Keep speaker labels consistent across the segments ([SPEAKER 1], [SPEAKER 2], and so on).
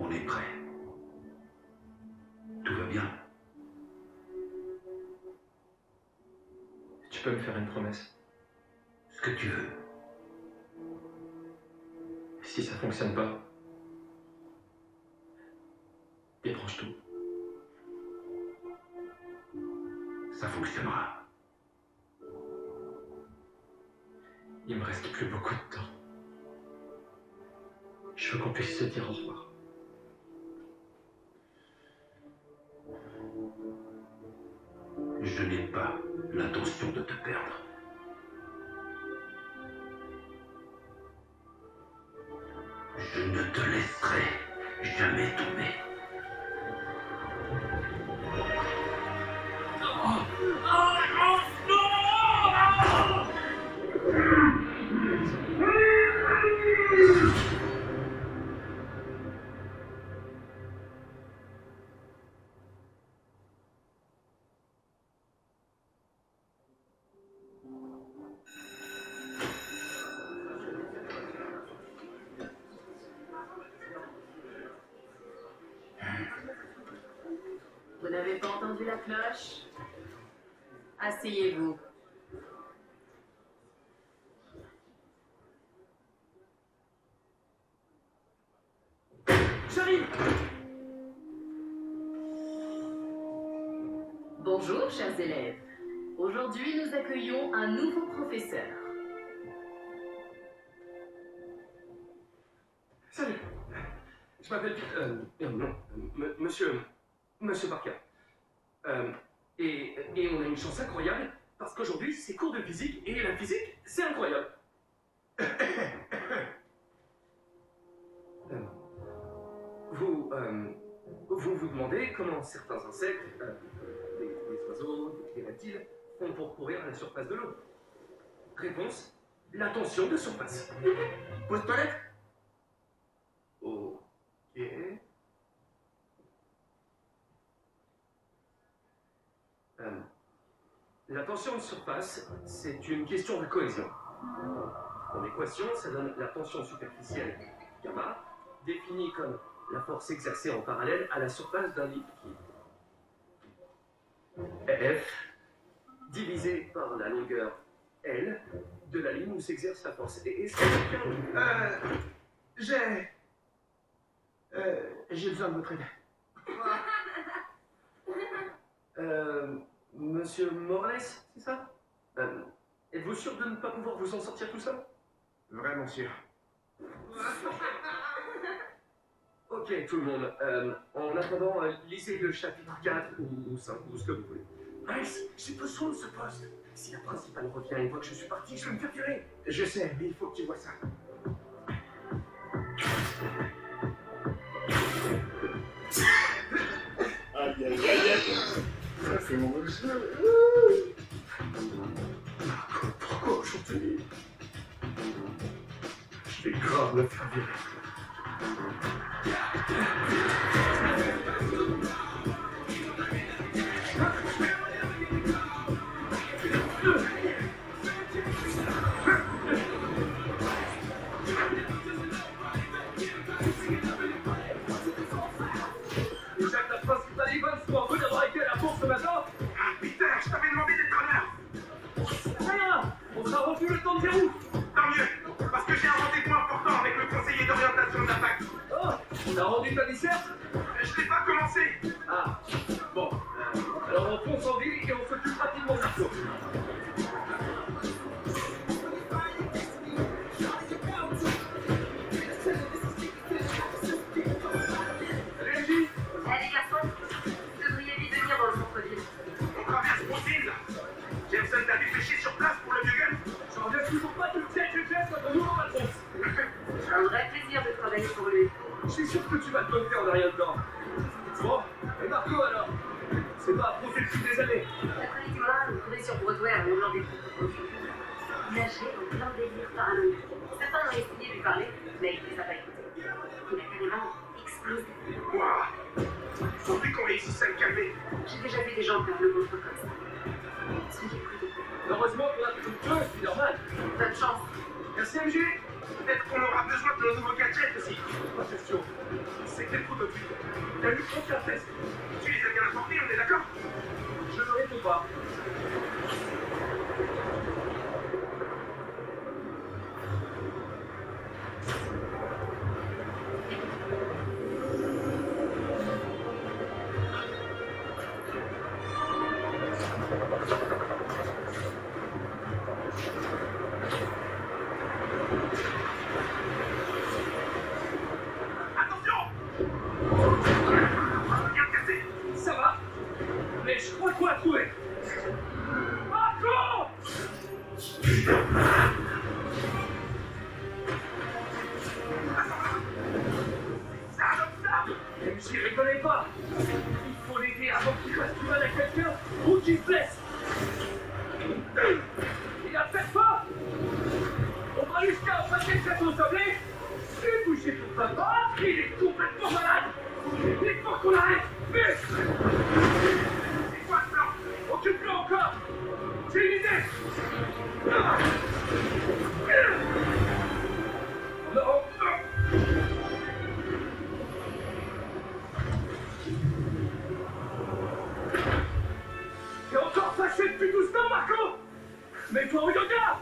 [SPEAKER 1] On est prêt. Tout va bien.
[SPEAKER 2] Tu peux me faire une promesse?
[SPEAKER 1] Ce que tu veux.
[SPEAKER 2] Si ça fonctionne pas, débranche tout.
[SPEAKER 1] Ça fonctionnera.
[SPEAKER 2] Il me reste plus beaucoup de temps. Je veux qu'on puisse se dire au revoir.
[SPEAKER 1] Je n'ai pas l'intention de te perdre. Je ne te laisserai jamais tomber.
[SPEAKER 3] Vous n'avez pas entendu la cloche? Asseyez-vous.
[SPEAKER 2] J'arrive!
[SPEAKER 3] Bonjour, chers élèves. Aujourd'hui, nous accueillons un nouveau professeur.
[SPEAKER 2] Salut! Je m'appelle... Monsieur Parker. Et on a une chance incroyable, parce qu'aujourd'hui, c'est cours de physique, et la physique, c'est incroyable. Vous demandez comment certains insectes, des oiseaux, des reptiles, font pour courir à la surface de l'eau. Réponse, la tension de surface. Pause toilette? Ok. La tension de surface, c'est une question de cohésion. En équation, ça donne la tension superficielle, gamma, définie comme la force exercée en parallèle à la surface d'un liquide. F, divisé par la longueur L de la ligne où s'exerce la force. Et est-ce que quelqu'un... J'ai besoin de votre aide. Monsieur Morales, c'est ça? Êtes-vous sûr de ne pas pouvoir vous en sortir tout seul?
[SPEAKER 4] Vraiment sûr.
[SPEAKER 2] Ok, tout le monde. En attendant, lisez le chapitre 4 ou 5, ou ce que vous voulez. Nice, j'ai besoin de ce poste. Si la principale revient et voit que je suis parti, je vais me faire virer.
[SPEAKER 4] Je sais, mais il faut que tu vois ça. Aïe, aïe, aïe, aïe. Ça fait mon jeu.
[SPEAKER 2] Pourquoi aujourd'hui? Je vais grave me faire virer. Déjà que la principale Evans soit venir draguer la course ce matin.
[SPEAKER 4] Ah, Peter, je t'avais demandé d'être honneur.
[SPEAKER 2] Rien. On sera revu le temps de déroute.
[SPEAKER 4] Tant mieux, parce que j'ai un rendez-vous important avec le conseiller d'orientation de la fac.
[SPEAKER 2] Oh, on a rendu ta disserte?
[SPEAKER 4] Je l'ai pas commencé.
[SPEAKER 2] Ah, bon. Alors on fonce en ville et on s'occupe rapidement du cours. Régie?
[SPEAKER 3] Allez, garçons, vous devriez vite venir dans le centre-ville.
[SPEAKER 4] On traverse Brooklyn, là. Jameson, t'as réfléchi sur place pour le bugle?
[SPEAKER 2] J'en reviens toujours pas que Jack et Jess notre nouveau patron.
[SPEAKER 3] Un vrai plaisir de travailler pour lui.
[SPEAKER 2] Je suis sûr que tu vas te bloquer en rien dedans. Bon, et Marco alors? C'est pas approché depuis des années.
[SPEAKER 3] L'après-midi, voilà, vous trouvez sur Broadway un moment des propos. Nager en plein délire paranoïaque. Certains ont essayé de lui parler, mais il les a pas écoutés. Il a carrément explosé.
[SPEAKER 4] Waouh. Faut plus qu'on réussisse à le calmer.
[SPEAKER 3] J'ai déjà vu des gens perdre le contre comme ça. Soyez prudents.
[SPEAKER 2] Heureusement qu'on a pris le jeu, Spider-Man.
[SPEAKER 3] Bonne chance.
[SPEAKER 2] Merci MJ.
[SPEAKER 4] Peut-être qu'on aura besoin de nos nouveaux gadgets aussi.
[SPEAKER 2] Attention, c'est quel prototype? Il a eu aucun test.
[SPEAKER 4] Tu les as bien informés, on est d'accord?
[SPEAKER 2] Je ne réponds pas.
[SPEAKER 4] Attention! Regarde cassé!
[SPEAKER 2] Ça va? Mais je crois qu'on l'a trouvé. Marco!
[SPEAKER 4] Ça, comme ça!
[SPEAKER 2] Mais j'y reconnais pas. Il faut l'aider avant qu'il fasse du mal à quelqu'un ou qu'il se blesse. Il a fait pas. On va jusqu'à un paquet de château sablé. Et bouger pour papa. Il est complètement malade. Il faut qu'on l'arrête. Vite!
[SPEAKER 4] C'est quoi le plan?
[SPEAKER 2] Occupe-le encore. J'ai une idée. Non. T'es encore fâché depuis 12 ans, Marco? Mets-toi au yoga!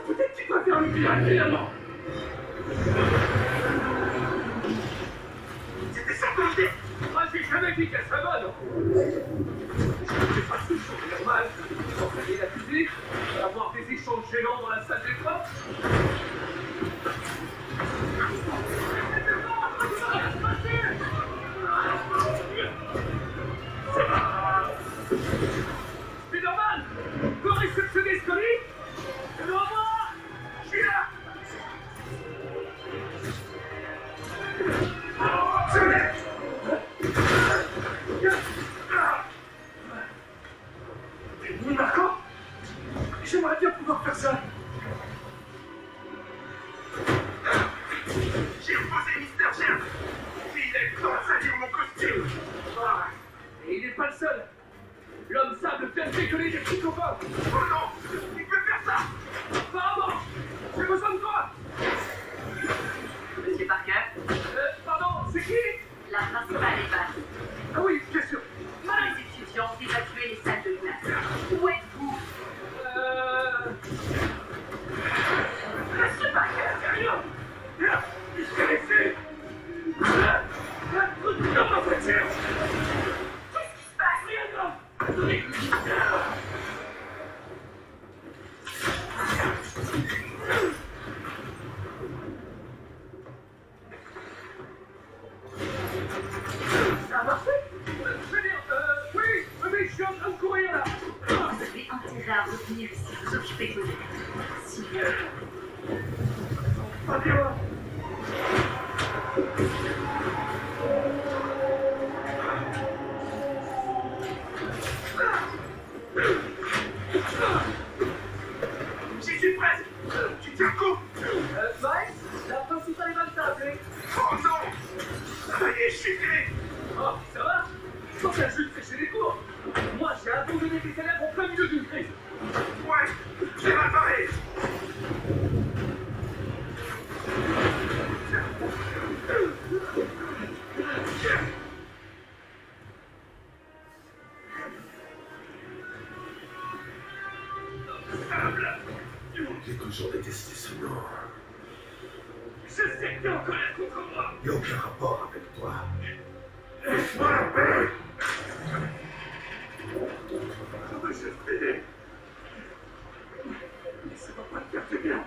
[SPEAKER 2] Peut-être qu'il doit faire le pirate finalement!
[SPEAKER 4] C'était sans compter!
[SPEAKER 2] Ah, j'ai jamais dit qu'elle serait bonne! Je fais pas toujours normal, s'entraîner la physique, avoir des échanges gênants dans la salle d'épreuve. Spider-Man! Peut réceptionner ce colis? Au revoir!
[SPEAKER 4] Je suis là! Je l'ai!
[SPEAKER 2] Marco? J'aimerais bien pouvoir faire ça.
[SPEAKER 4] J'ai reposé Mister Germ! Il est temps de salir mon costume!
[SPEAKER 2] Ah, et il n'est pas le seul. L'homme sable vient de décoller des petits copains.
[SPEAKER 4] Oh non! Il peut faire ça!
[SPEAKER 2] Apparemment, j'ai besoin de toi.
[SPEAKER 3] Monsieur Parker,
[SPEAKER 2] Pardon, c'est qui?
[SPEAKER 3] la principale est basse.
[SPEAKER 2] Ah oui, bien sûr.
[SPEAKER 3] Les étudiants d'évacuer les salles de classe. Où êtes-vous? Monsieur Parker,
[SPEAKER 2] Rien. Il s'est laissé. Un truc dans ma voiture.
[SPEAKER 3] qu'est-ce qui se passe?
[SPEAKER 2] Rien de grave. Ça a marché? Je veux dire, oui, mais je suis en train de courir là.
[SPEAKER 3] Vous avez intérêt à revenir ici, vous occuper de vos études. S'il vous plaît.
[SPEAKER 2] Pas bien.
[SPEAKER 4] J'y suis presque! Tu tiens le coup!
[SPEAKER 2] Miles, la principale est mal tablée.
[SPEAKER 4] Oh non! Ça y est, je suis tiré!
[SPEAKER 2] Oh, ça va? Quand t'as juste séché les cours. Moi, j'ai abandonné mes élèves en plein milieu d'une crise.
[SPEAKER 4] Ouais, j'ai mal parlé! Sable!
[SPEAKER 1] J'ai toujours détesté ce nom.
[SPEAKER 2] Je sais que t'es en colère contre moi.
[SPEAKER 1] Il n'y a aucun rapport avec toi.
[SPEAKER 4] Laisse-moi la paix!
[SPEAKER 2] Je veux juste t'aider. Mais ça va pas te faire du bien.